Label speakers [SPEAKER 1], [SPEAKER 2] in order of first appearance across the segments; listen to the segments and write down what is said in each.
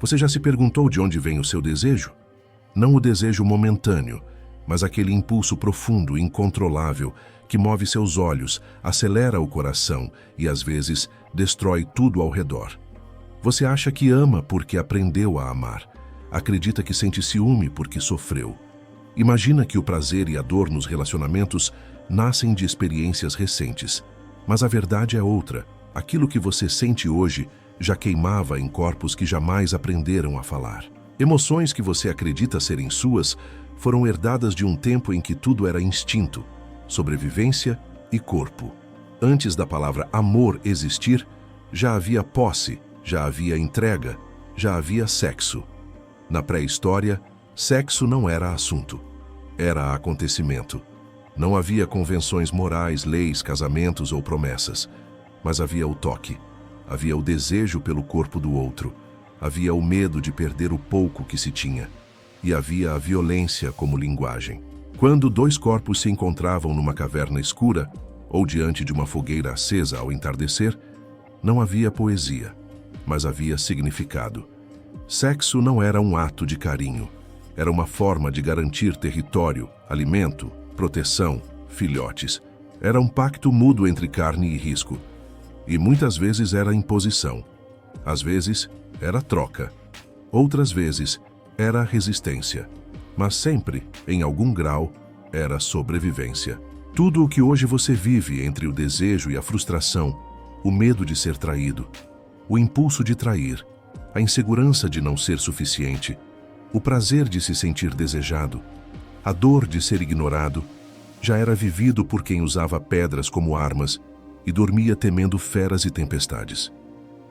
[SPEAKER 1] Você já se perguntou de onde vem o seu desejo? Não o desejo momentâneo, mas aquele impulso profundo, incontrolável, que move seus olhos, acelera o coração e, às vezes, destrói tudo ao redor. Você acha que ama porque aprendeu a amar. Acredita que sente ciúme porque sofreu. Imagina que o prazer e a dor nos relacionamentos nascem de experiências recentes. Mas a verdade é outra. Aquilo que você sente hoje já queimava em corpos que jamais aprenderam a falar. Emoções que você acredita serem suas foram herdadas de um tempo em que tudo era instinto, sobrevivência e corpo. Antes da palavra amor existir, já havia posse, já havia entrega, já havia sexo. Na pré-história, sexo não era assunto, era acontecimento. Não havia convenções morais, leis, casamentos ou promessas, mas havia o toque, havia o desejo pelo corpo do outro, havia o medo de perder o pouco que se tinha, e havia a violência como linguagem. Quando dois corpos se encontravam numa caverna escura ou diante de uma fogueira acesa ao entardecer, não havia poesia, mas havia significado. Sexo não era um ato de carinho, era uma forma de garantir território, alimento, proteção, filhotes. Era um pacto mútuo entre carne e risco. E muitas vezes era imposição. Às vezes era troca. Outras vezes era resistência. Mas sempre, em algum grau, era sobrevivência. Tudo o que hoje você vive entre o desejo e a frustração, o medo de ser traído, o impulso de trair, a insegurança de não ser suficiente, o prazer de se sentir desejado, a dor de ser ignorado, já era vivido por quem usava pedras como armas e dormia temendo feras e tempestades.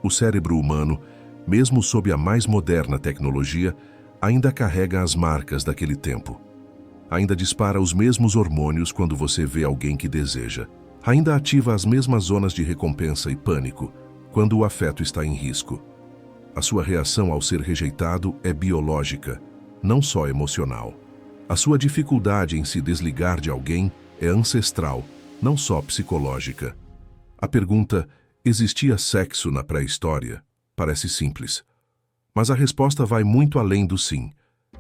[SPEAKER 1] O cérebro humano, mesmo sob a mais moderna tecnologia, ainda carrega as marcas daquele tempo. Ainda dispara os mesmos hormônios quando você vê alguém que deseja. Ainda ativa as mesmas zonas de recompensa e pânico quando o afeto está em risco. A sua reação ao ser rejeitado é biológica, não só emocional. A sua dificuldade em se desligar de alguém é ancestral, não só psicológica. A pergunta, existia sexo na pré-história? Parece simples. Mas a resposta vai muito além do sim.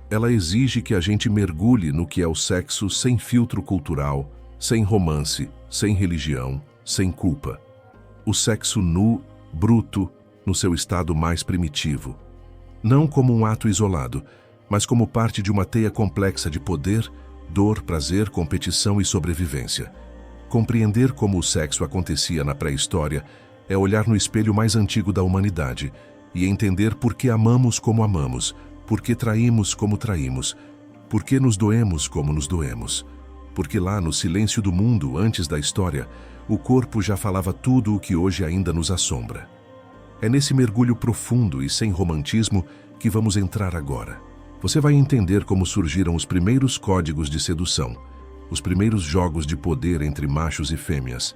[SPEAKER 1] Ela exige que a gente mergulhe no que é o sexo sem filtro cultural, sem romance, sem religião, sem culpa. O sexo nu, bruto, no seu estado mais primitivo. Não como um ato isolado, mas como parte de uma teia complexa de poder, dor, prazer, competição e sobrevivência. Compreender como o sexo acontecia na pré-história é olhar no espelho mais antigo da humanidade e entender por que amamos como amamos, por que traímos como traímos, por que nos doemos como nos doemos. Porque lá no silêncio do mundo, antes da história, o corpo já falava tudo o que hoje ainda nos assombra. É nesse mergulho profundo e sem romantismo que vamos entrar agora. Você vai entender como surgiram os primeiros códigos de sedução, os primeiros jogos de poder entre machos e fêmeas,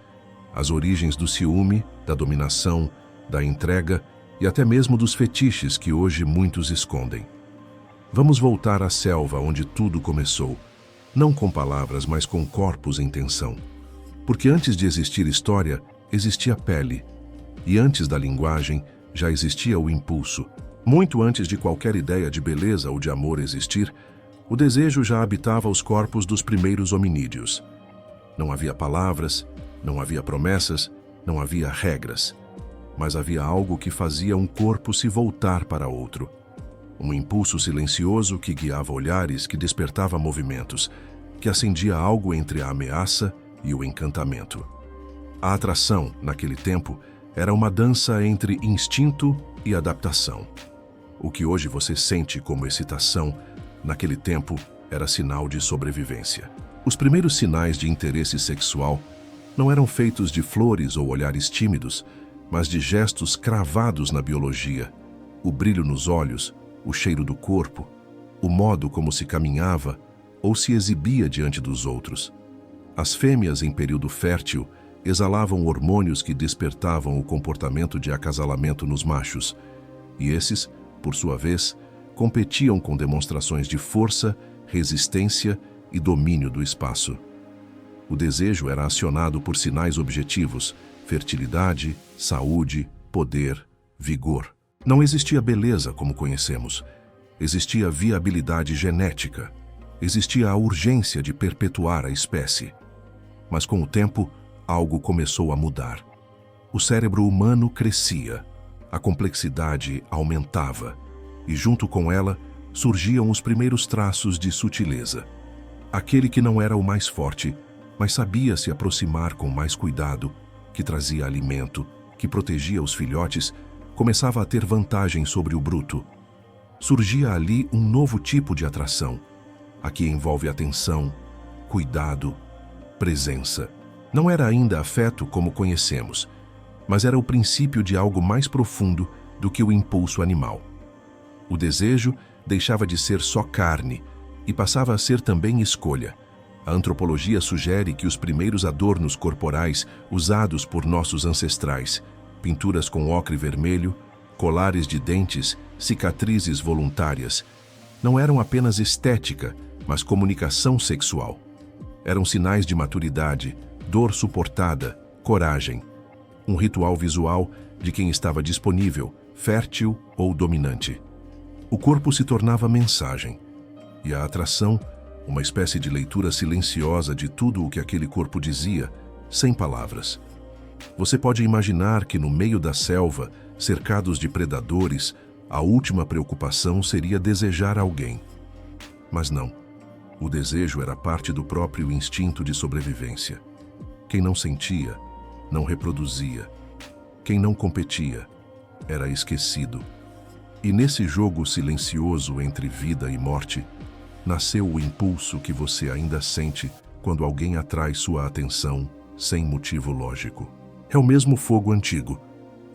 [SPEAKER 1] as origens do ciúme, da dominação, da entrega e até mesmo dos fetiches que hoje muitos escondem. Vamos voltar à selva onde tudo começou, não com palavras, mas com corpos em tensão. Porque antes de existir história, existia pele. E antes da linguagem, já existia o impulso. Muito antes de qualquer ideia de beleza ou de amor existir, o desejo já habitava os corpos dos primeiros hominídeos. Não havia palavras, não havia promessas, não havia regras. Mas havia algo que fazia um corpo se voltar para outro. Um impulso silencioso que guiava olhares, que despertava movimentos, que acendia algo entre a ameaça e o encantamento. A atração, naquele tempo, era uma dança entre instinto e adaptação. O que hoje você sente como excitação, naquele tempo, era sinal de sobrevivência. Os primeiros sinais de interesse sexual não eram feitos de flores ou olhares tímidos, mas de gestos cravados na biologia, o brilho nos olhos, o cheiro do corpo, o modo como se caminhava ou se exibia diante dos outros. As fêmeas em período fértil exalavam hormônios que despertavam o comportamento de acasalamento nos machos, e esses, por sua vez, competiam com demonstrações de força, resistência e domínio do espaço. O desejo era acionado por sinais objetivos: fertilidade, saúde, poder, vigor. Não existia beleza como conhecemos. Existia viabilidade genética. Existia a urgência de perpetuar a espécie. Mas com o tempo, algo começou a mudar. O cérebro humano crescia, a complexidade aumentava, e junto com ela surgiam os primeiros traços de sutileza. Aquele que não era o mais forte, mas sabia se aproximar com mais cuidado, que trazia alimento, que protegia os filhotes, começava a ter vantagem sobre o bruto. Surgia ali um novo tipo de atração, a que envolve atenção, cuidado, presença. Não era ainda afeto como conhecemos, mas era o princípio de algo mais profundo do que o impulso animal. O desejo deixava de ser só carne e passava a ser também escolha. A antropologia sugere que os primeiros adornos corporais usados por nossos ancestrais, pinturas com ocre vermelho, colares de dentes, cicatrizes voluntárias, não eram apenas estética, mas comunicação sexual. Eram sinais de maturidade, dor suportada, coragem. Um ritual visual de quem estava disponível, fértil ou dominante. O corpo se tornava mensagem, e a atração, uma espécie de leitura silenciosa de tudo o que aquele corpo dizia, sem palavras. Você pode imaginar que no meio da selva, cercados de predadores, a última preocupação seria desejar alguém. Mas não. O desejo era parte do próprio instinto de sobrevivência. Quem não sentia, não reproduzia. Quem não competia, era esquecido. E nesse jogo silencioso entre vida e morte, nasceu o impulso que você ainda sente quando alguém atrai sua atenção sem motivo lógico. É o mesmo fogo antigo,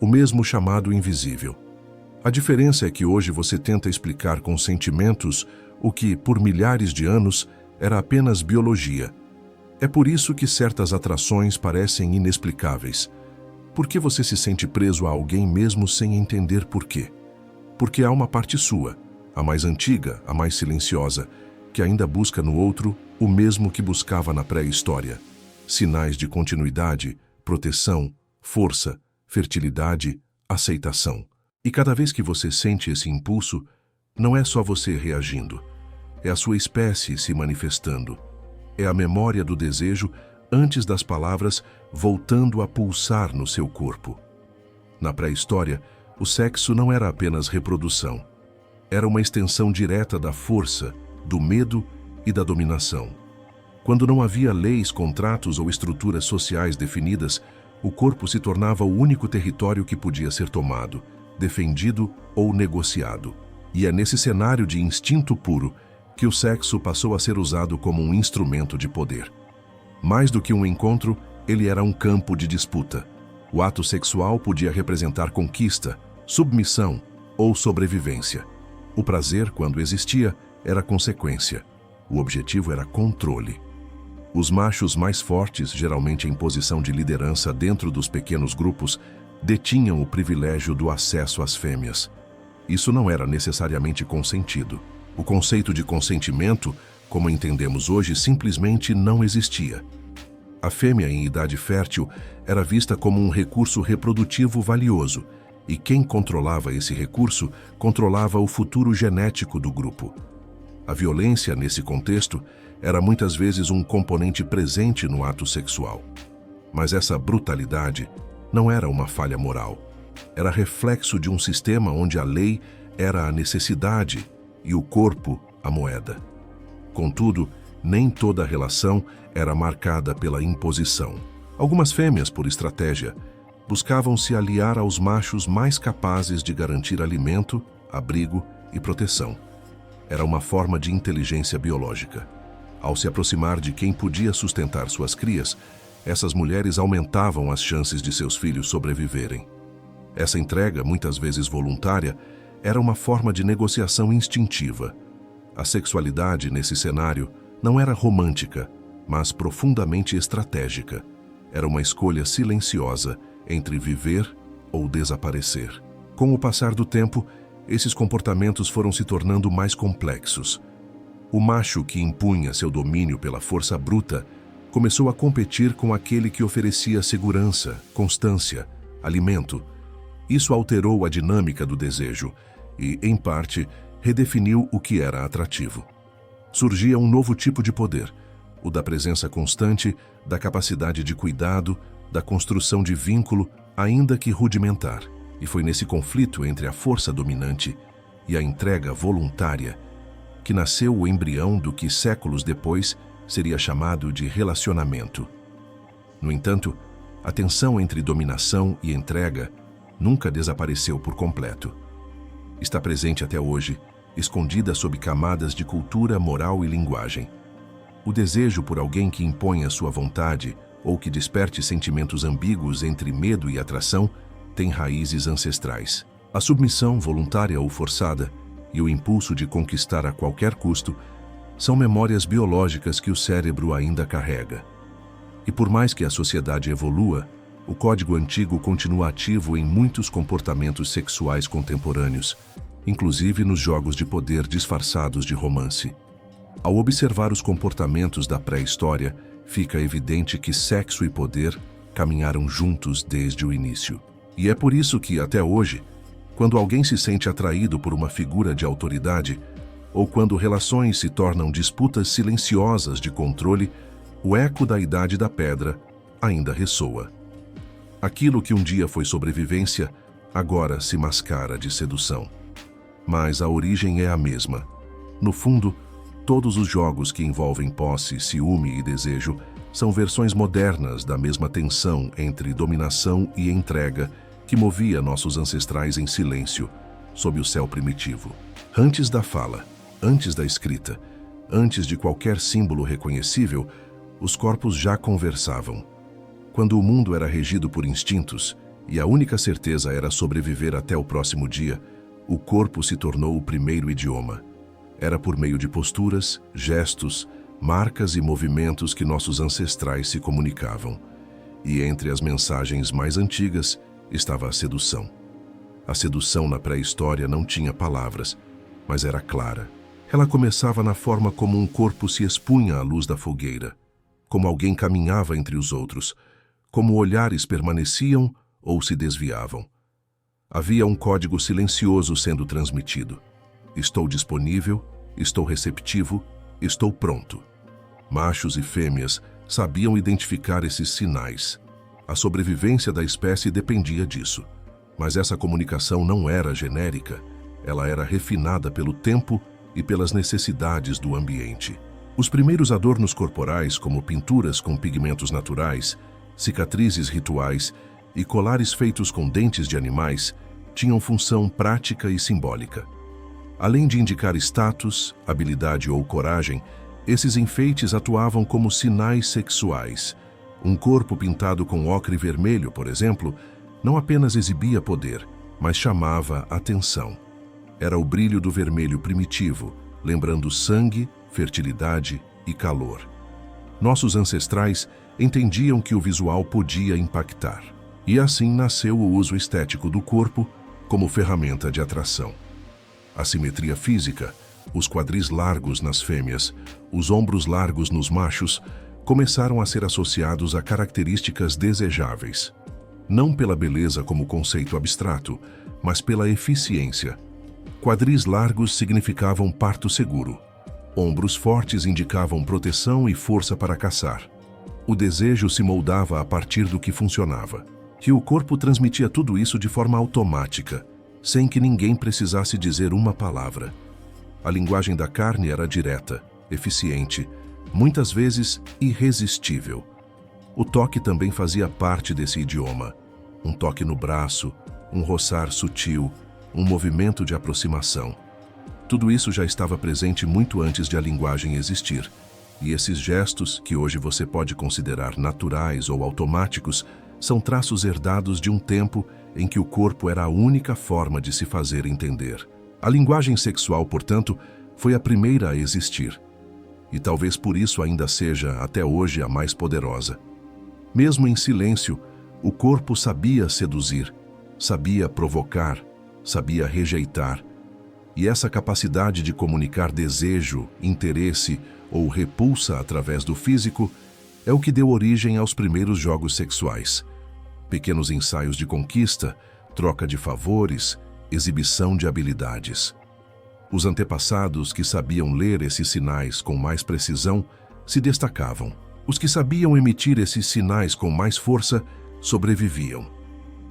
[SPEAKER 1] o mesmo chamado invisível. A diferença é que hoje você tenta explicar com sentimentos o que, por milhares de anos, era apenas biologia. É por isso que certas atrações parecem inexplicáveis. Por que você se sente preso a alguém mesmo sem entender por quê? Porque há uma parte sua, a mais antiga, a mais silenciosa, que ainda busca no outro o mesmo que buscava na pré-história. Sinais de continuidade, proteção, força, fertilidade, aceitação. E cada vez que você sente esse impulso, não é só você reagindo. É a sua espécie se manifestando. É a memória do desejo antes das palavras voltando a pulsar no seu corpo. Na pré-história, o sexo não era apenas reprodução. Era uma extensão direta da força, do medo e da dominação. Quando não havia leis, contratos ou estruturas sociais definidas, o corpo se tornava o único território que podia ser tomado, defendido ou negociado. E é nesse cenário de instinto puro que o sexo passou a ser usado como um instrumento de poder. Mais do que um encontro, ele era um campo de disputa. O ato sexual podia representar conquista, submissão ou sobrevivência. O prazer, quando existia, era consequência. O objetivo era controle. Os machos mais fortes, geralmente em posição de liderança dentro dos pequenos grupos, detinham o privilégio do acesso às fêmeas. Isso não era necessariamente consentido. O conceito de consentimento, como entendemos hoje, simplesmente não existia. A fêmea em idade fértil era vista como um recurso reprodutivo valioso, e quem controlava esse recurso controlava o futuro genético do grupo. A violência, nesse contexto, era muitas vezes um componente presente no ato sexual. Mas essa brutalidade não era uma falha moral. Era reflexo de um sistema onde a lei era a necessidade e o corpo a moeda. Contudo, nem toda a relação era marcada pela imposição. Algumas fêmeas, por estratégia, buscavam se aliar aos machos mais capazes de garantir alimento, abrigo e proteção. Era uma forma de inteligência biológica. Ao se aproximar de quem podia sustentar suas crias, essas mulheres aumentavam as chances de seus filhos sobreviverem. Essa entrega, muitas vezes voluntária, era uma forma de negociação instintiva. A sexualidade, nesse cenário, não era romântica, mas profundamente estratégica. Era uma escolha silenciosa entre viver ou desaparecer. Com o passar do tempo, esses comportamentos foram se tornando mais complexos. O macho que impunha seu domínio pela força bruta começou a competir com aquele que oferecia segurança, constância, alimento. Isso alterou a dinâmica do desejo e, em parte, redefiniu o que era atrativo. Surgia um novo tipo de poder, o da presença constante, da capacidade de cuidado, da construção de vínculo, ainda que rudimentar. E foi nesse conflito entre a força dominante e a entrega voluntária que nasceu o embrião do que séculos depois seria chamado de relacionamento. No entanto, a tensão entre dominação e entrega nunca desapareceu por completo. Está presente até hoje, escondida sob camadas de cultura, moral e linguagem. O desejo por alguém que imponha sua vontade ou que desperte sentimentos ambíguos entre medo e atração tem raízes ancestrais. A submissão, voluntária ou forçada, e o impulso de conquistar a qualquer custo são memórias biológicas que o cérebro ainda carrega. E por mais que a sociedade evolua, o código antigo continua ativo em muitos comportamentos sexuais contemporâneos, inclusive nos jogos de poder disfarçados de romance. Ao observar os comportamentos da pré-história, fica evidente que sexo e poder caminharam juntos desde o início. E é por isso que, até hoje, quando alguém se sente atraído por uma figura de autoridade, ou quando relações se tornam disputas silenciosas de controle, o eco da Idade da Pedra ainda ressoa. Aquilo que um dia foi sobrevivência, agora se mascara de sedução. Mas a origem é a mesma. No fundo, todos os jogos que envolvem posse, ciúme e desejo são versões modernas da mesma tensão entre dominação e entrega que movia nossos ancestrais em silêncio, sob o céu primitivo. Antes da fala, antes da escrita, antes de qualquer símbolo reconhecível, os corpos já conversavam. Quando o mundo era regido por instintos e a única certeza era sobreviver até o próximo dia, o corpo se tornou o primeiro idioma. Era por meio de posturas, gestos, marcas e movimentos que nossos ancestrais se comunicavam. E entre as mensagens mais antigas estava a sedução. A sedução na pré-história não tinha palavras, mas era clara. Ela começava na forma como um corpo se expunha à luz da fogueira, como alguém caminhava entre os outros, como olhares permaneciam ou se desviavam. Havia um código silencioso sendo transmitido. Estou disponível, estou receptivo, estou pronto. Machos e fêmeas sabiam identificar esses sinais. A sobrevivência da espécie dependia disso. Mas essa comunicação não era genérica, ela era refinada pelo tempo e pelas necessidades do ambiente. Os primeiros adornos corporais, como pinturas com pigmentos naturais, cicatrizes rituais e colares feitos com dentes de animais, tinham função prática e simbólica. Além de indicar status, habilidade ou coragem, esses enfeites atuavam como sinais sexuais. Um corpo pintado com ocre vermelho, por exemplo, não apenas exibia poder, mas chamava atenção. Era o brilho do vermelho primitivo, lembrando sangue, fertilidade e calor. Nossos ancestrais entendiam que o visual podia impactar. E assim nasceu o uso estético do corpo como ferramenta de atração. A simetria física, os quadris largos nas fêmeas, os ombros largos nos machos, começaram a ser associados a características desejáveis. Não pela beleza como conceito abstrato, mas pela eficiência. Quadris largos significavam parto seguro. Ombros fortes indicavam proteção e força para caçar. O desejo se moldava a partir do que funcionava. E o corpo transmitia tudo isso de forma automática, sem que ninguém precisasse dizer uma palavra. A linguagem da carne era direta, eficiente, muitas vezes irresistível. O toque também fazia parte desse idioma. Um toque no braço, um roçar sutil, um movimento de aproximação. Tudo isso já estava presente muito antes de a linguagem existir. E esses gestos, que hoje você pode considerar naturais ou automáticos, são traços herdados de um tempo em que o corpo era a única forma de se fazer entender. A linguagem sexual, portanto, foi a primeira a existir. E talvez por isso ainda seja, até hoje, a mais poderosa. Mesmo em silêncio, o corpo sabia seduzir, sabia provocar, sabia rejeitar. E essa capacidade de comunicar desejo, interesse ou repulsa através do físico é o que deu origem aos primeiros jogos sexuais. Pequenos ensaios de conquista, troca de favores, exibição de habilidades. Os antepassados que sabiam ler esses sinais com mais precisão se destacavam. Os que sabiam emitir esses sinais com mais força sobreviviam.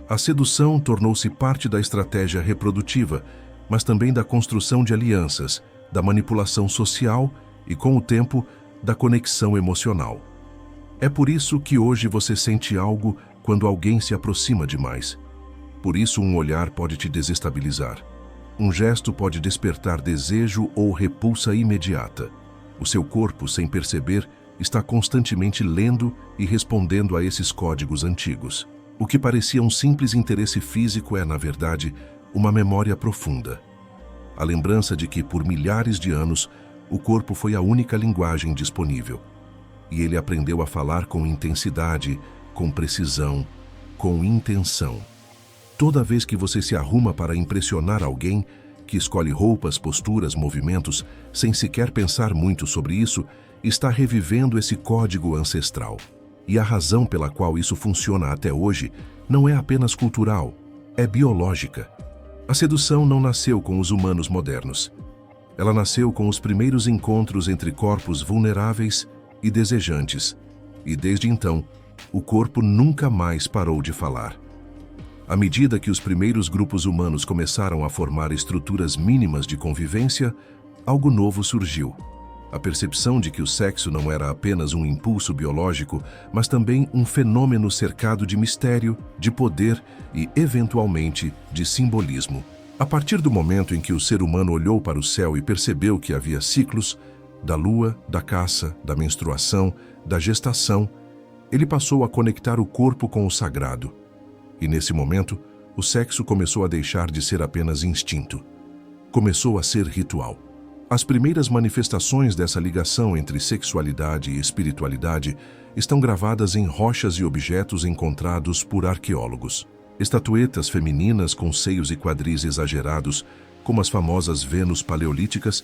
[SPEAKER 1] A sedução tornou-se parte da estratégia reprodutiva, mas também da construção de alianças, da manipulação social e, com o tempo, da conexão emocional. É por isso que hoje você sente algo quando alguém se aproxima demais. Por isso um olhar pode te desestabilizar. Um gesto pode despertar desejo ou repulsa imediata. O seu corpo, sem perceber, está constantemente lendo e respondendo a esses códigos antigos. O que parecia um simples interesse físico é, na verdade, uma memória profunda. A lembrança de que, por milhares de anos, o corpo foi a única linguagem disponível. E ele aprendeu a falar com intensidade, com precisão, com intenção. Toda vez que você se arruma para impressionar alguém, que escolhe roupas, posturas, movimentos, sem sequer pensar muito sobre isso, está revivendo esse código ancestral. E a razão pela qual isso funciona até hoje não é apenas cultural, é biológica. A sedução não nasceu com os humanos modernos. Ela nasceu com os primeiros encontros entre corpos vulneráveis e desejantes. E desde então, o corpo nunca mais parou de falar. À medida que os primeiros grupos humanos começaram a formar estruturas mínimas de convivência, algo novo surgiu. A percepção de que o sexo não era apenas um impulso biológico, mas também um fenômeno cercado de mistério, de poder e, eventualmente, de simbolismo. A partir do momento em que o ser humano olhou para o céu e percebeu que havia ciclos, da lua, da caça, da menstruação, da gestação, ele passou a conectar o corpo com o sagrado. E nesse momento, o sexo começou a deixar de ser apenas instinto. Começou a ser ritual. As primeiras manifestações dessa ligação entre sexualidade e espiritualidade estão gravadas em rochas e objetos encontrados por arqueólogos. Estatuetas femininas com seios e quadris exagerados, como as famosas Vênus paleolíticas,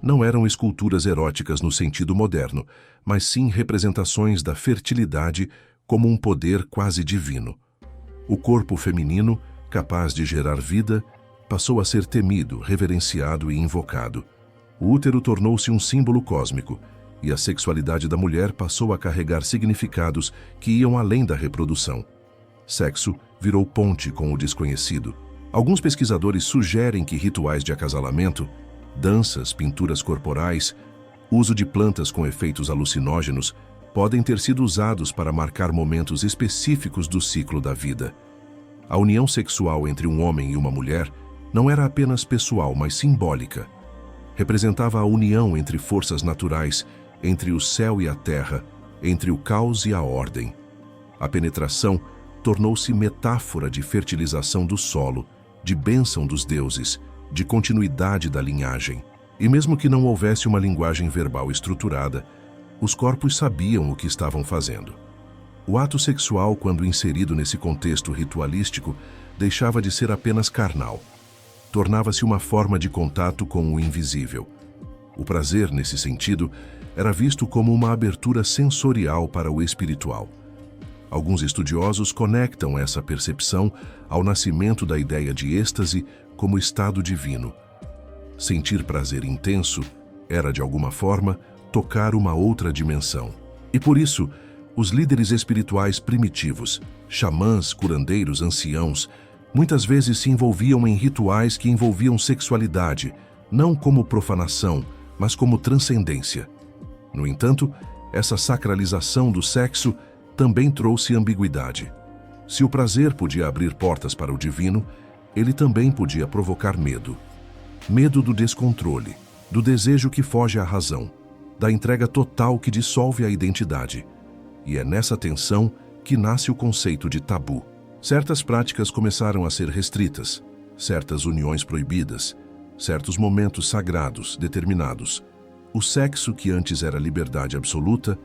[SPEAKER 1] não eram esculturas eróticas no sentido moderno, mas sim representações da fertilidade como um poder quase divino. O corpo feminino, capaz de gerar vida, passou a ser temido, reverenciado e invocado. O útero tornou-se um símbolo cósmico, e a sexualidade da mulher passou a carregar significados que iam além da reprodução. Sexo virou ponte com o desconhecido. Alguns pesquisadores sugerem que rituais de acasalamento, danças, pinturas corporais, uso de plantas com efeitos alucinógenos, podem ter sido usados para marcar momentos específicos do ciclo da vida. A união sexual entre um homem e uma mulher não era apenas pessoal, mas simbólica. Representava a união entre forças naturais, entre o céu e a terra, entre o caos e a ordem. A penetração tornou-se metáfora de fertilização do solo, de bênção dos deuses, de continuidade da linhagem. E mesmo que não houvesse uma linguagem verbal estruturada, os corpos sabiam o que estavam fazendo. O ato sexual, quando inserido nesse contexto ritualístico, deixava de ser apenas carnal. Tornava-se uma forma de contato com o invisível. O prazer, nesse sentido, era visto como uma abertura sensorial para o espiritual. Alguns estudiosos conectam essa percepção ao nascimento da ideia de êxtase como estado divino. Sentir prazer intenso era, de alguma forma, tocar uma outra dimensão. E por isso, os líderes espirituais primitivos, xamãs, curandeiros, anciãos, muitas vezes se envolviam em rituais que envolviam sexualidade, não como profanação, mas como transcendência. No entanto, essa sacralização do sexo também trouxe ambiguidade. Se o prazer podia abrir portas para o divino, ele também podia provocar medo. Medo do descontrole, do desejo que foge à razão, da entrega total que dissolve a identidade. E é nessa tensão que nasce o conceito de tabu. Certas práticas começaram a ser restritas, certas uniões proibidas, certos momentos sagrados determinados. O sexo, que antes era liberdade absoluta,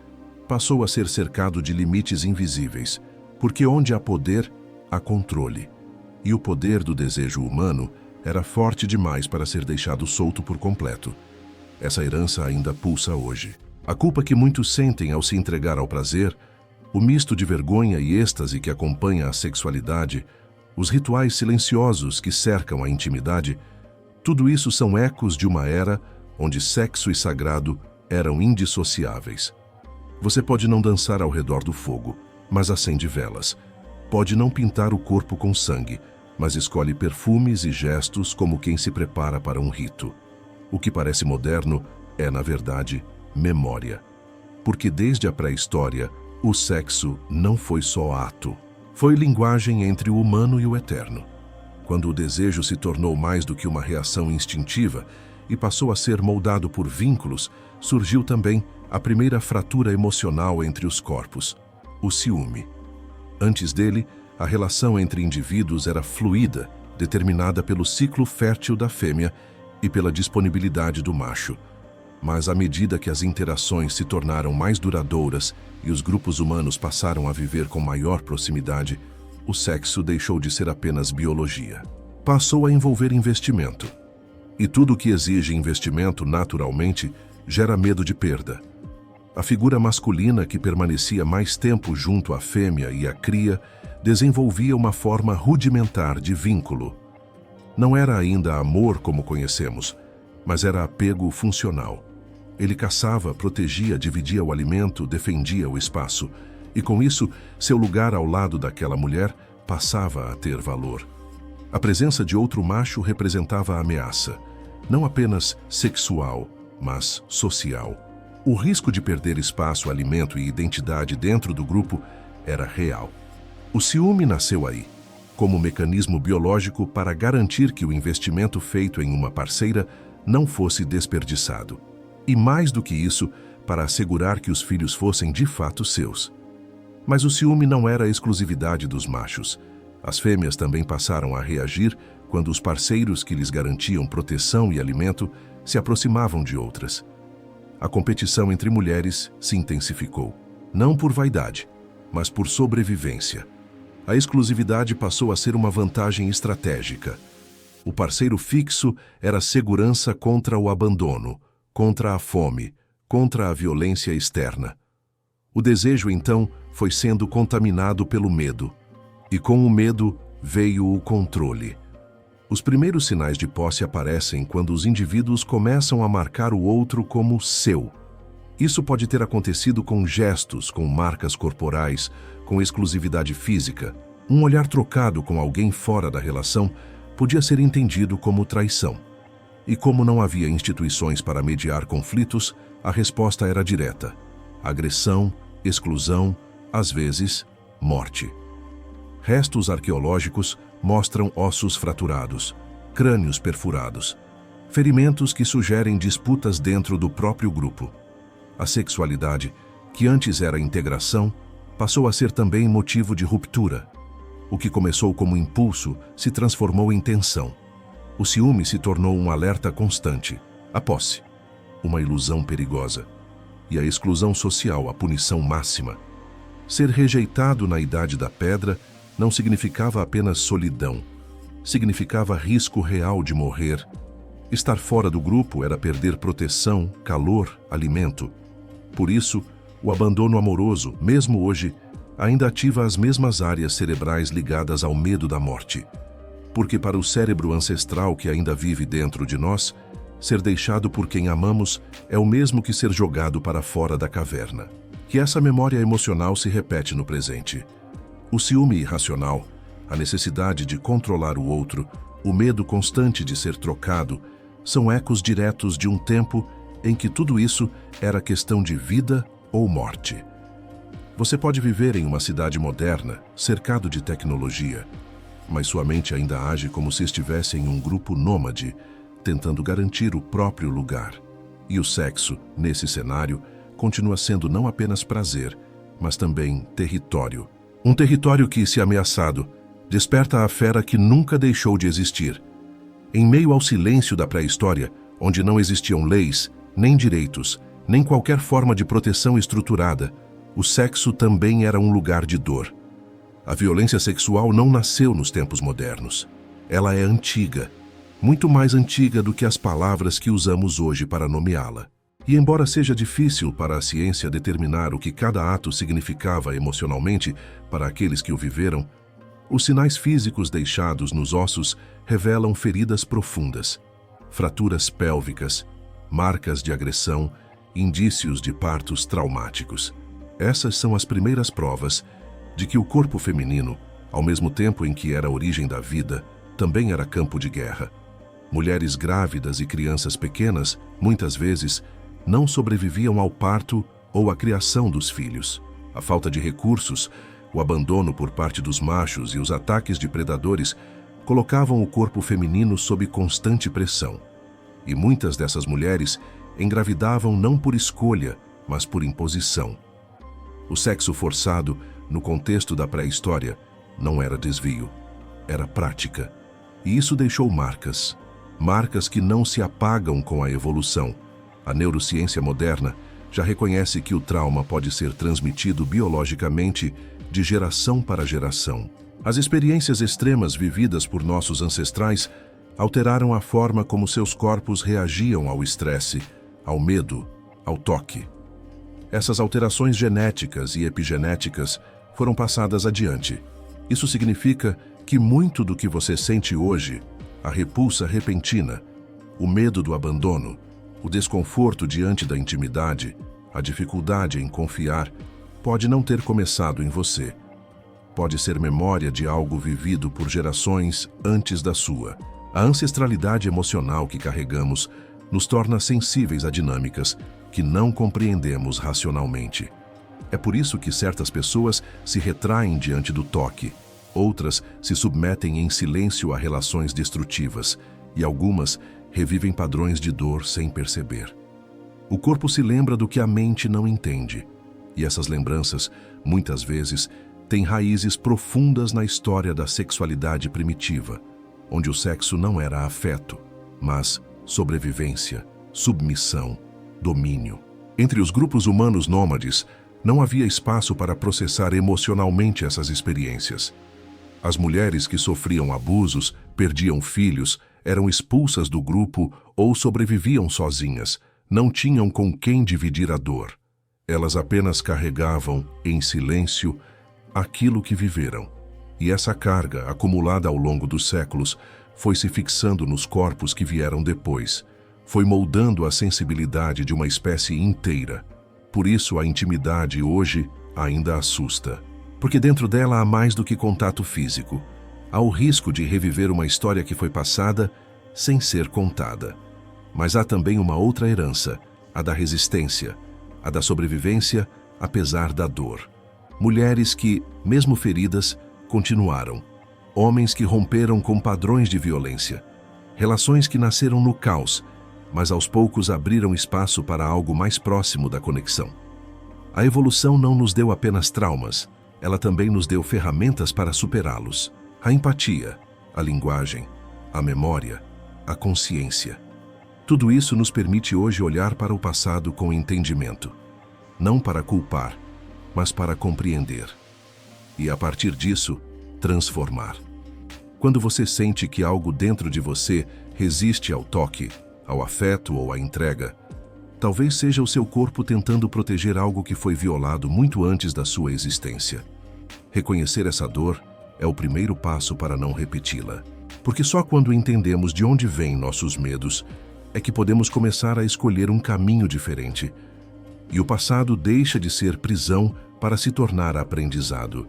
[SPEAKER 1] passou a ser cercado de limites invisíveis, porque onde há poder, há controle. E o poder do desejo humano era forte demais para ser deixado solto por completo. Essa herança ainda pulsa hoje. A culpa que muitos sentem ao se entregar ao prazer, o misto de vergonha e êxtase que acompanha a sexualidade, os rituais silenciosos que cercam a intimidade, tudo isso são ecos de uma era onde sexo e sagrado eram indissociáveis. Você pode não dançar ao redor do fogo, mas acende velas. Pode não pintar o corpo com sangue, mas escolhe perfumes e gestos como quem se prepara para um rito. O que parece moderno é, na verdade, memória. Porque desde a pré-história, o sexo não foi só ato. Foi linguagem entre o humano e o eterno. Quando o desejo se tornou mais do que uma reação instintiva e passou a ser moldado por vínculos, surgiu também a primeira fratura emocional entre os corpos, o ciúme. Antes dele, a relação entre indivíduos era fluida, determinada pelo ciclo fértil da fêmea e pela disponibilidade do macho. Mas à medida que as interações se tornaram mais duradouras e os grupos humanos passaram a viver com maior proximidade, o sexo deixou de ser apenas biologia. Passou a envolver investimento. E tudo que exige investimento, naturalmente, gera medo de perda. A figura masculina que permanecia mais tempo junto à fêmea e à cria desenvolvia uma forma rudimentar de vínculo. Não era ainda amor como conhecemos, mas era apego funcional. Ele caçava, protegia, dividia o alimento, defendia o espaço, e com isso, seu lugar ao lado daquela mulher passava a ter valor. A presença de outro macho representava a ameaça, não apenas sexual, mas social. O risco de perder espaço, alimento e identidade dentro do grupo era real. O ciúme nasceu aí, como mecanismo biológico para garantir que o investimento feito em uma parceira não fosse desperdiçado. E mais do que isso, para assegurar que os filhos fossem de fato seus. Mas o ciúme não era a exclusividade dos machos. As fêmeas também passaram a reagir quando os parceiros que lhes garantiam proteção e alimento se aproximavam de outras. A competição entre mulheres se intensificou, não por vaidade, mas por sobrevivência. A exclusividade passou a ser uma vantagem estratégica. O parceiro fixo era segurança contra o abandono, contra a fome, contra a violência externa. O desejo, então, foi sendo contaminado pelo medo. E com o medo veio o controle. Os primeiros sinais de posse aparecem quando os indivíduos começam a marcar o outro como seu. Isso pode ter acontecido com gestos, com marcas corporais, com exclusividade física. Um olhar trocado com alguém fora da relação podia ser entendido como traição. E como não havia instituições para mediar conflitos, a resposta era direta: agressão, exclusão, às vezes, morte. Restos arqueológicos mostram ossos fraturados, crânios perfurados, ferimentos que sugerem disputas dentro do próprio grupo. A sexualidade, que antes era integração, passou a ser também motivo de ruptura. O que começou como impulso se transformou em tensão. O ciúme se tornou um alerta constante, a posse, uma ilusão perigosa, e a exclusão social, a punição máxima. Ser rejeitado na idade da pedra não significava apenas solidão, significava risco real de morrer. Estar fora do grupo era perder proteção, calor, alimento. Por isso, o abandono amoroso, mesmo hoje, ainda ativa as mesmas áreas cerebrais ligadas ao medo da morte. Porque para o cérebro ancestral que ainda vive dentro de nós, ser deixado por quem amamos é o mesmo que ser jogado para fora da caverna. Que essa memória emocional se repete no presente. O ciúme irracional, a necessidade de controlar o outro, o medo constante de ser trocado, são ecos diretos de um tempo em que tudo isso era questão de vida ou morte. Você pode viver em uma cidade moderna, cercado de tecnologia, mas sua mente ainda age como se estivesse em um grupo nômade, tentando garantir o próprio lugar. E o sexo, nesse cenário, continua sendo não apenas prazer, mas também território. Um território que, se ameaçado, desperta a fera que nunca deixou de existir. Em meio ao silêncio da pré-história, onde não existiam leis, nem direitos, nem qualquer forma de proteção estruturada, o sexo também era um lugar de dor. A violência sexual não nasceu nos tempos modernos. Ela é antiga, muito mais antiga do que as palavras que usamos hoje para nomeá-la. E embora seja difícil para a ciência determinar o que cada ato significava emocionalmente para aqueles que o viveram, Os sinais físicos deixados nos ossos revelam feridas profundas, fraturas pélvicas, marcas de agressão, indícios de partos traumáticos. Essas são as primeiras provas de que o corpo feminino, ao mesmo tempo em que era a origem da vida, também era campo de guerra. Mulheres grávidas e crianças pequenas, muitas vezes, não sobreviviam ao parto ou à criação dos filhos. A falta de recursos, o abandono por parte dos machos e os ataques de predadores colocavam o corpo feminino sob constante pressão. E muitas dessas mulheres engravidavam não por escolha, mas por imposição. O sexo forçado, no contexto da pré-história, não era desvio, era prática. E isso deixou marcas. Marcas que não se apagam com a evolução. A neurociência moderna já reconhece que o trauma pode ser transmitido biologicamente de geração para geração. As experiências extremas vividas por nossos ancestrais alteraram a forma como seus corpos reagiam ao estresse, ao medo, ao toque. Essas alterações genéticas e epigenéticas foram passadas adiante. Isso significa que muito do que você sente hoje, a repulsa repentina, o medo do abandono, o desconforto diante da intimidade, a dificuldade em confiar, pode não ter começado em você. Pode ser memória de algo vivido por gerações antes da sua. A ancestralidade emocional que carregamos nos torna sensíveis a dinâmicas que não compreendemos racionalmente. É por isso que certas pessoas se retraem diante do toque, outras se submetem em silêncio a relações destrutivas e algumas revivem padrões de dor sem perceber. O corpo se lembra do que a mente não entende, e essas lembranças, muitas vezes, têm raízes profundas na história da sexualidade primitiva, onde o sexo não era afeto, mas sobrevivência, submissão, domínio. Entre os grupos humanos nômades, não havia espaço para processar emocionalmente essas experiências. As mulheres que sofriam abusos, perdiam filhos, eram expulsas do grupo ou sobreviviam sozinhas, não tinham com quem dividir a dor. Elas apenas carregavam, em silêncio, aquilo que viveram. E essa carga, acumulada ao longo dos séculos, foi se fixando nos corpos que vieram depois, foi moldando a sensibilidade de uma espécie inteira. Por isso a intimidade hoje ainda assusta, porque dentro dela há mais do que contato físico. Há o risco de reviver uma história que foi passada sem ser contada. Mas há também uma outra herança, a da resistência, a da sobrevivência apesar da dor. Mulheres que, mesmo feridas, continuaram. Homens que romperam com padrões de violência. Relações que nasceram no caos, mas aos poucos abriram espaço para algo mais próximo da conexão. A evolução não nos deu apenas traumas, ela também nos deu ferramentas para superá-los. A empatia, a linguagem, a memória, a consciência. Tudo isso nos permite hoje olhar para o passado com entendimento. Não para culpar, mas para compreender. E a partir disso, transformar. Quando você sente que algo dentro de você resiste ao toque, ao afeto ou à entrega, talvez seja o seu corpo tentando proteger algo que foi violado muito antes da sua existência. Reconhecer essa dor é o primeiro passo para não repeti-la. Porque só quando entendemos de onde vêm nossos medos é que podemos começar a escolher um caminho diferente. E o passado deixa de ser prisão para se tornar aprendizado.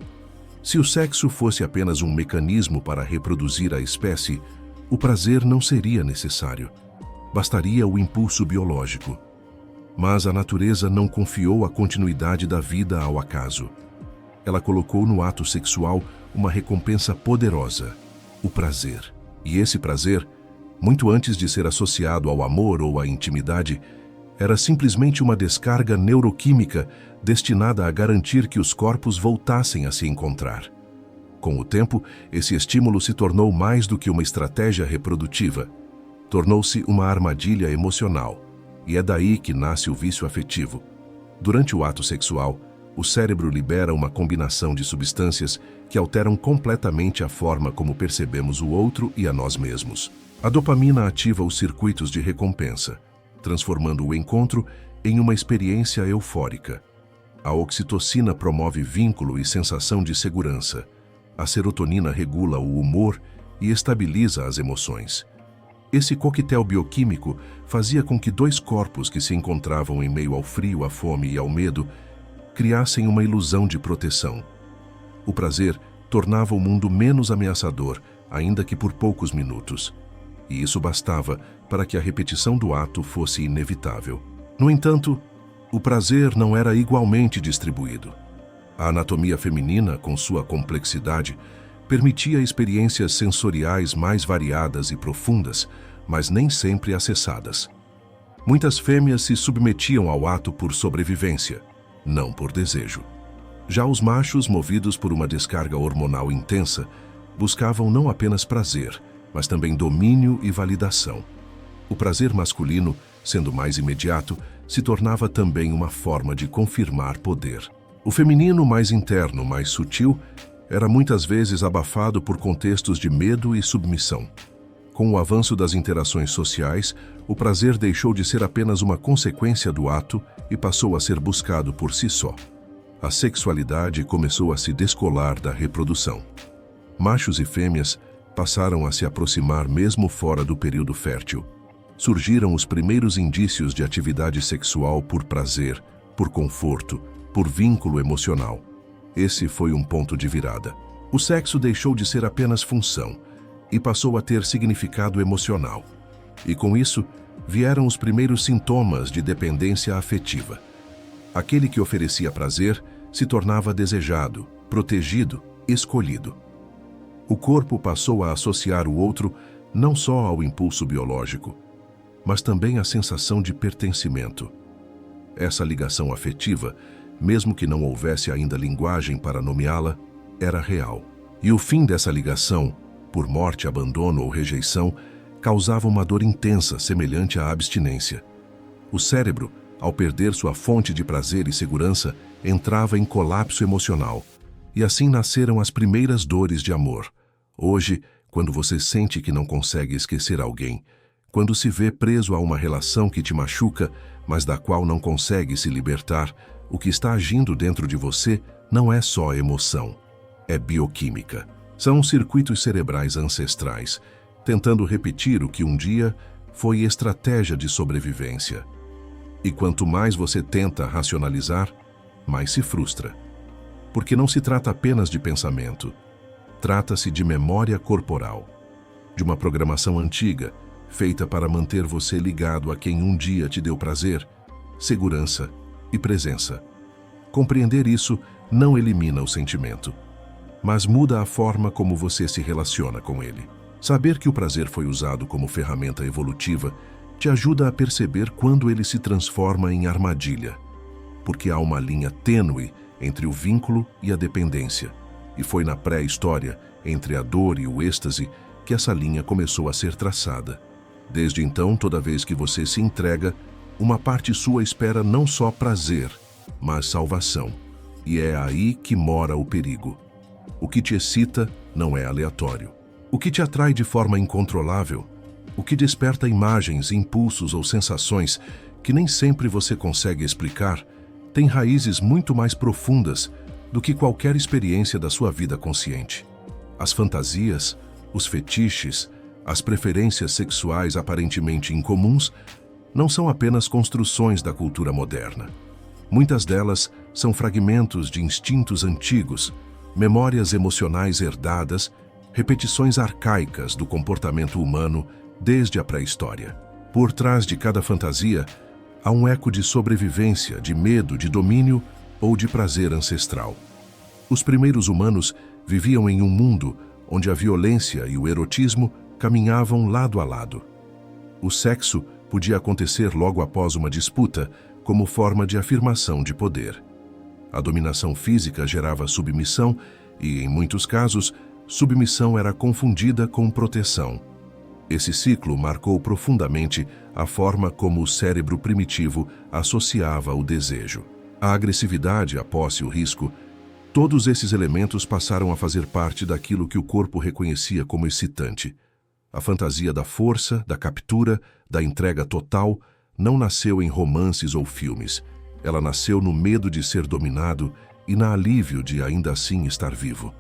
[SPEAKER 1] Se o sexo fosse apenas um mecanismo para reproduzir a espécie, o prazer não seria necessário. Bastaria o impulso biológico. Mas a natureza não confiou a continuidade da vida ao acaso. Ela colocou no ato sexual uma recompensa poderosa, o prazer. E esse prazer, muito antes de ser associado ao amor ou à intimidade, era simplesmente uma descarga neuroquímica destinada a garantir que os corpos voltassem a se encontrar. Com o tempo, esse estímulo se tornou mais do que uma estratégia reprodutiva. Tornou-se uma armadilha emocional, e é daí que nasce o vício afetivo. Durante o ato sexual, o cérebro libera uma combinação de substâncias que alteram completamente a forma como percebemos o outro e a nós mesmos. A dopamina ativa os circuitos de recompensa, transformando o encontro em uma experiência eufórica. A oxitocina promove vínculo e sensação de segurança. A serotonina regula o humor e estabiliza as emoções. Esse coquetel bioquímico fazia com que dois corpos que se encontravam em meio ao frio, à fome e ao medo criassem uma ilusão de proteção. O prazer tornava o mundo menos ameaçador, ainda que por poucos minutos. E isso bastava para que a repetição do ato fosse inevitável. No entanto, o prazer não era igualmente distribuído. A anatomia feminina, com sua complexidade, permitia experiências sensoriais mais variadas e profundas, mas nem sempre acessadas. Muitas fêmeas se submetiam ao ato por sobrevivência, não por desejo. Já os machos, movidos por uma descarga hormonal intensa, buscavam não apenas prazer, mas também domínio e validação. O prazer masculino, sendo mais imediato, se tornava também uma forma de confirmar poder. O feminino, mais interno, mais sutil, era muitas vezes abafado por contextos de medo e submissão. Com o avanço das interações sociais, o prazer deixou de ser apenas uma consequência do ato e passou a ser buscado por si só. A sexualidade começou a se descolar da reprodução. Machos e fêmeas passaram a se aproximar mesmo fora do período fértil. Surgiram os primeiros indícios de atividade sexual por prazer, por conforto, por vínculo emocional. Esse foi um ponto de virada. O sexo deixou de ser apenas função e passou a ter significado emocional. E com isso, vieram os primeiros sintomas de dependência afetiva. Aquele que oferecia prazer se tornava desejado, protegido, escolhido. O corpo passou a associar o outro não só ao impulso biológico, mas também à sensação de pertencimento. Essa ligação afetiva, mesmo que não houvesse ainda linguagem para nomeá-la, era real. E o fim dessa ligação, por morte, abandono ou rejeição, causava uma dor intensa semelhante à abstinência. O cérebro, ao perder sua fonte de prazer e segurança, entrava em colapso emocional. E assim nasceram as primeiras dores de amor. Hoje, quando você sente que não consegue esquecer alguém, quando se vê preso a uma relação que te machuca, mas da qual não consegue se libertar, o que está agindo dentro de você não é só emoção, é bioquímica. São circuitos cerebrais ancestrais, tentando repetir o que um dia foi estratégia de sobrevivência. E quanto mais você tenta racionalizar, mais se frustra. Porque não se trata apenas de pensamento, trata-se de memória corporal, de uma programação antiga, feita para manter você ligado a quem um dia te deu prazer, segurança e presença. Compreender isso não elimina o sentimento, mas muda a forma como você se relaciona com ele. Saber que o prazer foi usado como ferramenta evolutiva te ajuda a perceber quando ele se transforma em armadilha, porque há uma linha tênue entre o vínculo e a dependência, e foi na pré-história, entre a dor e o êxtase, que essa linha começou a ser traçada. Desde então, toda vez que você se entrega, uma parte sua espera não só prazer, mas salvação. E é aí que mora o perigo. O que te excita não é aleatório. O que te atrai de forma incontrolável, o que desperta imagens, impulsos ou sensações que nem sempre você consegue explicar, tem raízes muito mais profundas do que qualquer experiência da sua vida consciente. As fantasias, os fetiches, as preferências sexuais aparentemente incomuns não são apenas construções da cultura moderna. Muitas delas são fragmentos de instintos antigos, memórias emocionais herdadas, repetições arcaicas do comportamento humano desde a pré-história. Por trás de cada fantasia, há um eco de sobrevivência, de medo, de domínio ou de prazer ancestral. Os primeiros humanos viviam em um mundo onde a violência e o erotismo caminhavam lado a lado. O sexo podia acontecer logo após uma disputa, como forma de afirmação de poder. A dominação física gerava submissão e, em muitos casos, submissão era confundida com proteção. Esse ciclo marcou profundamente a forma como o cérebro primitivo associava o desejo. A agressividade, a posse e o risco, todos esses elementos passaram a fazer parte daquilo que o corpo reconhecia como excitante. A fantasia da força, da captura, da entrega total não nasceu em romances ou filmes. Ela nasceu no medo de ser dominado e na alívio de ainda assim estar vivo.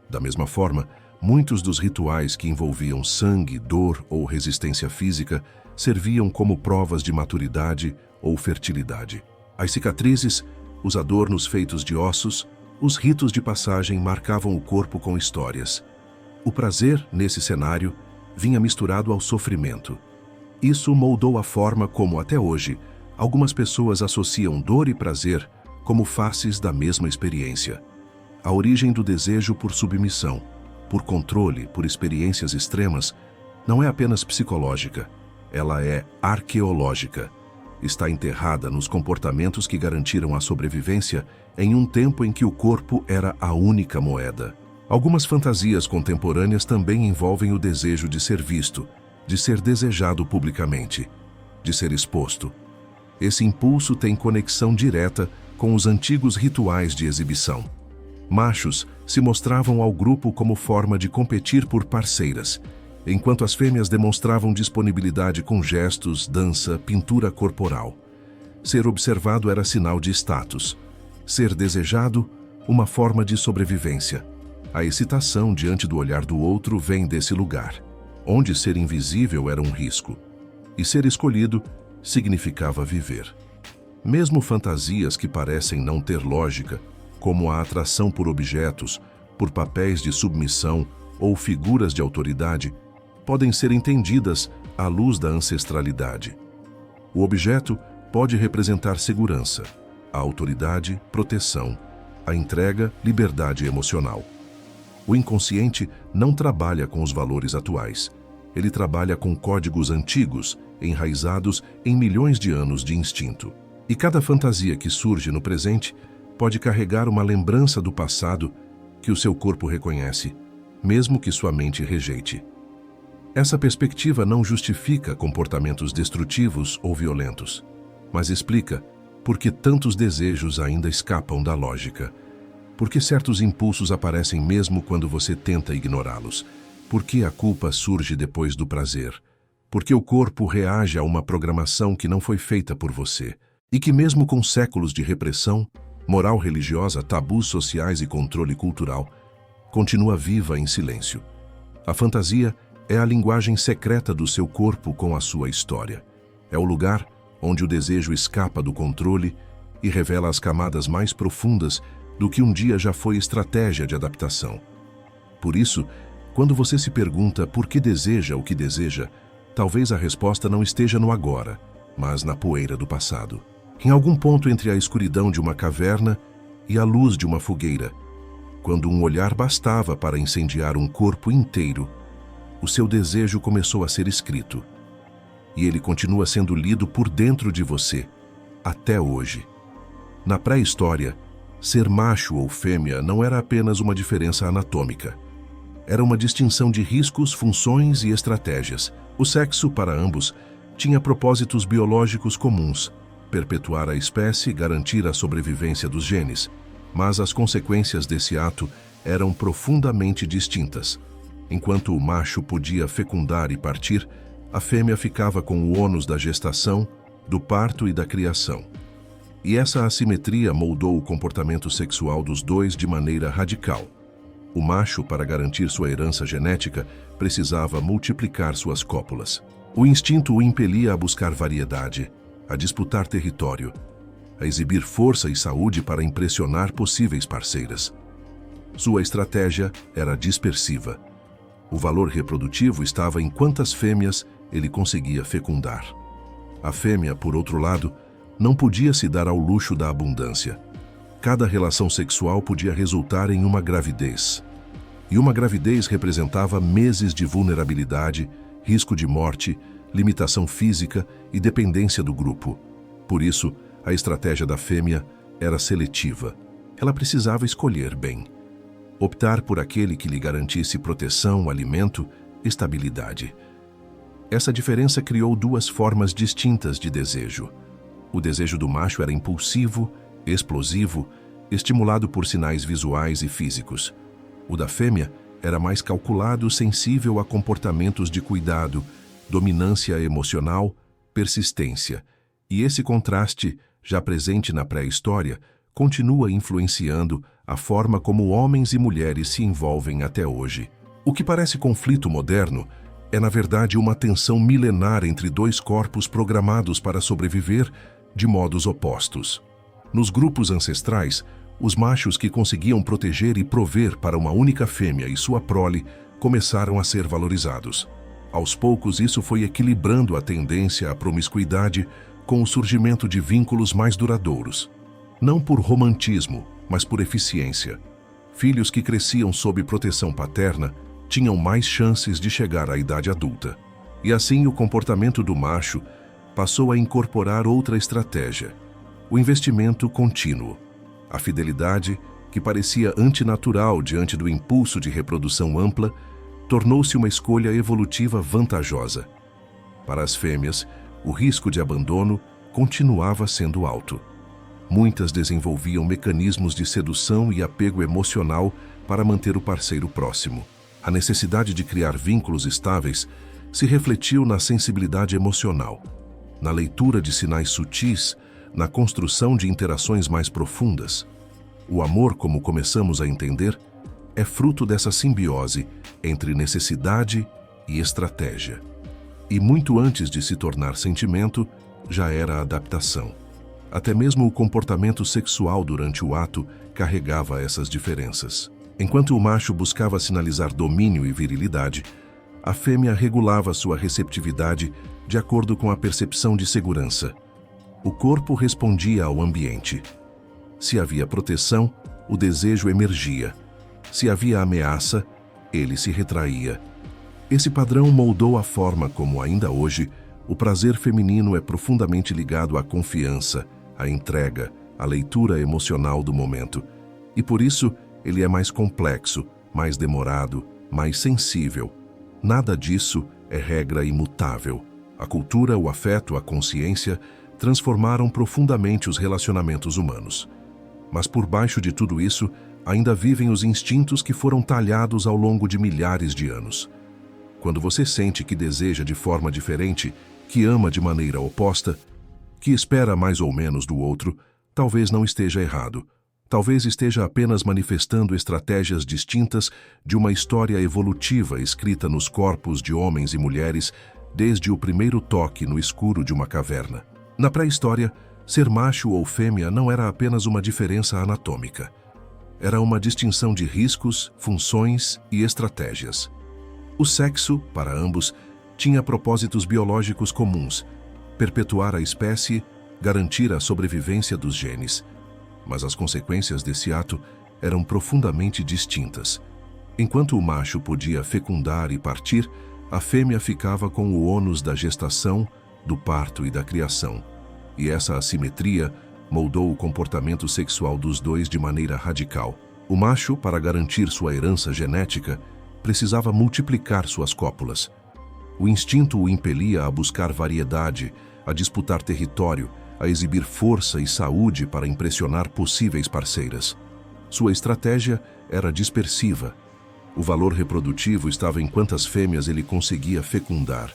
[SPEAKER 1] Da mesma forma, muitos dos rituais que envolviam sangue, dor ou resistência física serviam como provas de maturidade ou fertilidade. As cicatrizes, os adornos feitos de ossos, os ritos de passagem marcavam o corpo com histórias. O prazer, nesse cenário, vinha misturado ao sofrimento. Isso moldou a forma como, até hoje, algumas pessoas associam dor e prazer como faces da mesma experiência. A origem do desejo por submissão, por controle, por experiências extremas, não é apenas psicológica, ela é arqueológica. Está enterrada nos comportamentos que garantiram a sobrevivência em um tempo em que o corpo era a única moeda. Algumas fantasias contemporâneas também envolvem o desejo de ser visto, de ser desejado publicamente, de ser exposto. Esse impulso tem conexão direta com os antigos rituais de exibição. Machos se mostravam ao grupo como forma de competir por parceiras, enquanto as fêmeas demonstravam disponibilidade com gestos, dança, pintura corporal. Ser observado era sinal de status. Ser desejado, uma forma de sobrevivência. A excitação diante do olhar do outro vem desse lugar, onde ser invisível era um risco, e ser escolhido significava viver. Mesmo fantasias que parecem não ter lógica, como a atração por objetos, por papéis de submissão ou figuras de autoridade, podem ser entendidas à luz da ancestralidade. O objeto pode representar segurança, a autoridade, proteção, a entrega, liberdade emocional. O inconsciente não trabalha com os valores atuais. Ele trabalha com códigos antigos, enraizados em milhões de anos de instinto. E cada fantasia que surge no presente pode carregar uma lembrança do passado que o seu corpo reconhece, mesmo que sua mente rejeite. Essa perspectiva não justifica comportamentos destrutivos ou violentos, mas explica por que tantos desejos ainda escapam da lógica. Por que certos impulsos aparecem mesmo quando você tenta ignorá-los? Por que a culpa surge depois do prazer? Por que o corpo reage a uma programação que não foi feita por você? E que mesmo com séculos de repressão, moral religiosa, tabus sociais e controle cultural, continua viva em silêncio. A fantasia é a linguagem secreta do seu corpo com a sua história. É o lugar onde o desejo escapa do controle e revela as camadas mais profundas do que um dia já foi estratégia de adaptação. Por isso, quando você se pergunta por que deseja o que deseja, talvez a resposta não esteja no agora, mas na poeira do passado. Em algum ponto entre a escuridão de uma caverna e a luz de uma fogueira, quando um olhar bastava para incendiar um corpo inteiro, o seu desejo começou a ser escrito. E ele continua sendo lido por dentro de você, até hoje. Na pré-história, ser macho ou fêmea não era apenas uma diferença anatômica. Era uma distinção de riscos, funções e estratégias. O sexo, para ambos, tinha propósitos biológicos comuns: perpetuar a espécie, garantir a sobrevivência dos genes. Mas as consequências desse ato eram profundamente distintas. Enquanto o macho podia fecundar e partir, a fêmea ficava com o ônus da gestação, do parto e da criação. E essa assimetria moldou o comportamento sexual dos dois de maneira radical. O macho, para garantir sua herança genética, precisava multiplicar suas cópulas. O instinto o impelia a buscar variedade, a disputar território, a exibir força e saúde para impressionar possíveis parceiras. Sua estratégia era dispersiva. O valor reprodutivo estava em quantas fêmeas ele conseguia fecundar. A fêmea, por outro lado, não podia se dar ao luxo da abundância. Cada relação sexual podia resultar em uma gravidez. E uma gravidez representava meses de vulnerabilidade, risco de morte, limitação física e dependência do grupo. Por isso, a estratégia da fêmea era seletiva. Ela precisava escolher bem. Optar por aquele que lhe garantisse proteção, alimento, estabilidade. Essa diferença criou duas formas distintas de desejo. O desejo do macho era impulsivo, explosivo, estimulado por sinais visuais e físicos. O da fêmea era mais calculado, sensível a comportamentos de cuidado, dominância emocional, persistência. E esse contraste, já presente na pré-história, continua influenciando a forma como homens e mulheres se envolvem até hoje. O que parece conflito moderno é, na verdade, uma tensão milenar entre dois corpos programados para sobreviver de modos opostos. Nos grupos ancestrais, os machos que conseguiam proteger e prover para uma única fêmea e sua prole começaram a ser valorizados. Aos poucos, isso foi equilibrando a tendência à promiscuidade com o surgimento de vínculos mais duradouros. Não por romantismo, mas por eficiência. Filhos que cresciam sob proteção paterna tinham mais chances de chegar à idade adulta. E assim o comportamento do macho passou a incorporar outra estratégia: o investimento contínuo. A fidelidade, que parecia antinatural diante do impulso de reprodução ampla, tornou-se uma escolha evolutiva vantajosa. Para as fêmeas, o risco de abandono continuava sendo alto. Muitas desenvolviam mecanismos de sedução e apego emocional para manter o parceiro próximo. A necessidade de criar vínculos estáveis se refletiu na sensibilidade emocional, na leitura de sinais sutis, na construção de interações mais profundas. O amor, como começamos a entender, é fruto dessa simbiose entre necessidade e estratégia. E muito antes de se tornar sentimento, já era adaptação. Até mesmo o comportamento sexual durante o ato carregava essas diferenças. Enquanto o macho buscava sinalizar domínio e virilidade, a fêmea regulava sua receptividade de acordo com a percepção de segurança. O corpo respondia ao ambiente. Se havia proteção, o desejo emergia. Se havia ameaça, ele se retraía. Esse padrão moldou a forma como, ainda hoje, o prazer feminino é profundamente ligado à confiança, à entrega, à leitura emocional do momento. E por isso, ele é mais complexo, mais demorado, mais sensível. Nada disso é regra imutável. A cultura, o afeto, a consciência transformaram profundamente os relacionamentos humanos. Mas por baixo de tudo isso, ainda vivem os instintos que foram talhados ao longo de milhares de anos. Quando você sente que deseja de forma diferente, que ama de maneira oposta, que espera mais ou menos do outro, talvez não esteja errado. Talvez esteja apenas manifestando estratégias distintas de uma história evolutiva escrita nos corpos de homens e mulheres desde o primeiro toque no escuro de uma caverna. Na pré-história, ser macho ou fêmea não era apenas uma diferença anatômica. Era uma distinção de riscos, funções e estratégias. O sexo, para ambos, tinha propósitos biológicos comuns: perpetuar a espécie, garantir a sobrevivência dos genes. Mas as consequências desse ato eram profundamente distintas. Enquanto o macho podia fecundar e partir, a fêmea ficava com o ônus da gestação, do parto e da criação. E essa assimetria moldou o comportamento sexual dos dois de maneira radical. O macho, para garantir sua herança genética, precisava multiplicar suas cópulas. O instinto o impelia a buscar variedade, a disputar território, a exibir força e saúde para impressionar possíveis parceiras. Sua estratégia era dispersiva. O valor reprodutivo estava em quantas fêmeas ele conseguia fecundar.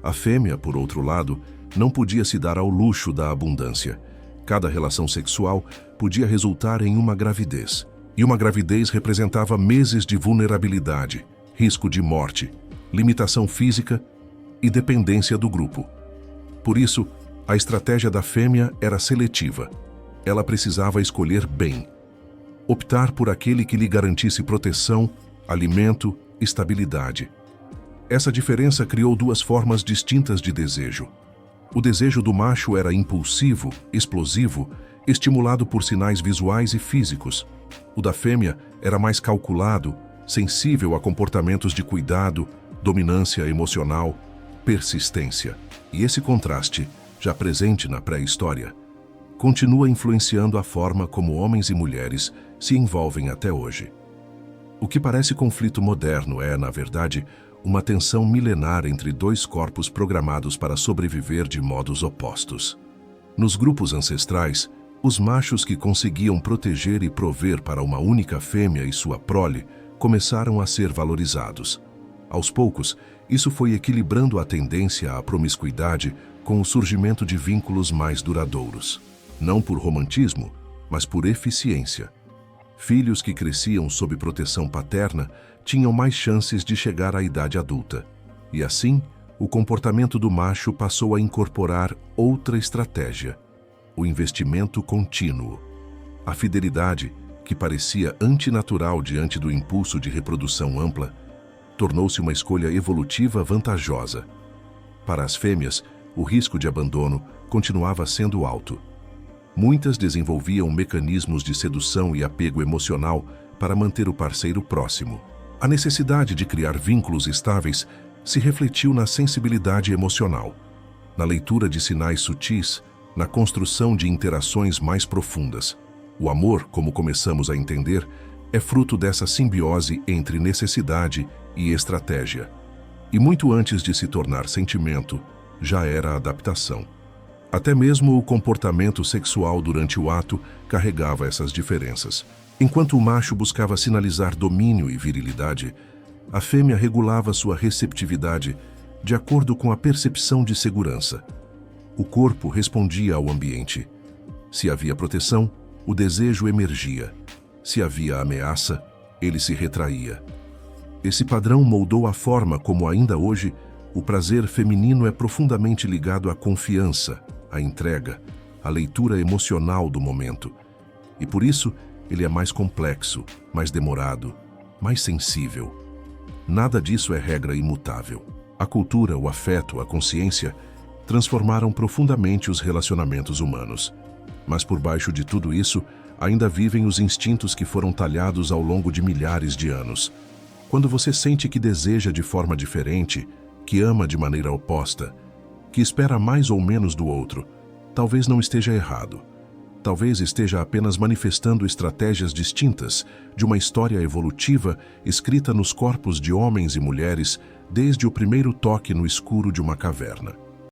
[SPEAKER 1] A fêmea, por outro lado, não podia se dar ao luxo da abundância. Cada relação sexual podia resultar em uma gravidez. E uma gravidez representava meses de vulnerabilidade, risco de morte, limitação física e dependência do grupo. Por isso, a estratégia da fêmea era seletiva. Ela precisava escolher bem. Optar por aquele que lhe garantisse proteção, alimento, estabilidade. Essa diferença criou duas formas distintas de desejo. O desejo do macho era impulsivo, explosivo, estimulado por sinais visuais e físicos. O da fêmea era mais calculado, sensível a comportamentos de cuidado, dominância emocional, persistência. E esse contraste, já presente na pré-história, continua influenciando a forma como homens e mulheres se envolvem até hoje. O que parece conflito moderno é, na verdade, uma tensão milenar entre dois corpos programados para sobreviver de modos opostos. Nos grupos ancestrais, os machos que conseguiam proteger e prover para uma única fêmea e sua prole começaram a ser valorizados. Aos poucos, isso foi equilibrando a tendência à promiscuidade com o surgimento de vínculos mais duradouros. Não por romantismo, mas por eficiência. Filhos que cresciam sob proteção paterna tinham mais chances de chegar à idade adulta. E assim, o comportamento do macho passou a incorporar outra estratégia: o investimento contínuo. A fidelidade, que parecia antinatural diante do impulso de reprodução ampla, tornou-se uma escolha evolutiva vantajosa. Para as fêmeas, o risco de abandono continuava sendo alto. Muitas desenvolviam mecanismos de sedução e apego emocional para manter o parceiro próximo. A necessidade de criar vínculos estáveis se refletiu na sensibilidade emocional, na leitura de sinais sutis, na construção de interações mais profundas. O amor, como começamos a entender, é fruto dessa simbiose entre necessidade e estratégia. E muito antes de se tornar sentimento, já era adaptação. Até mesmo o comportamento sexual durante o ato carregava essas diferenças. Enquanto o macho buscava sinalizar domínio e virilidade, a fêmea regulava sua receptividade de acordo com a percepção de segurança. O corpo respondia ao ambiente. Se havia proteção, o desejo emergia. Se havia ameaça, ele se retraía. Esse padrão moldou a forma como, ainda hoje, o prazer feminino é profundamente ligado à confiança, à entrega, à leitura emocional do momento. E por isso, ele é mais complexo, mais demorado, mais sensível. Nada disso é regra imutável. A cultura, o afeto, a consciência transformaram profundamente os relacionamentos humanos. Mas por baixo de tudo isso, ainda vivem os instintos que foram talhados ao longo de milhares de anos. Quando você sente que deseja de forma diferente, que ama de maneira oposta, que espera mais ou menos do outro, talvez não esteja errado. Talvez esteja apenas manifestando estratégias distintas de uma história evolutiva escrita nos corpos de homens e mulheres desde o primeiro toque no escuro de uma caverna.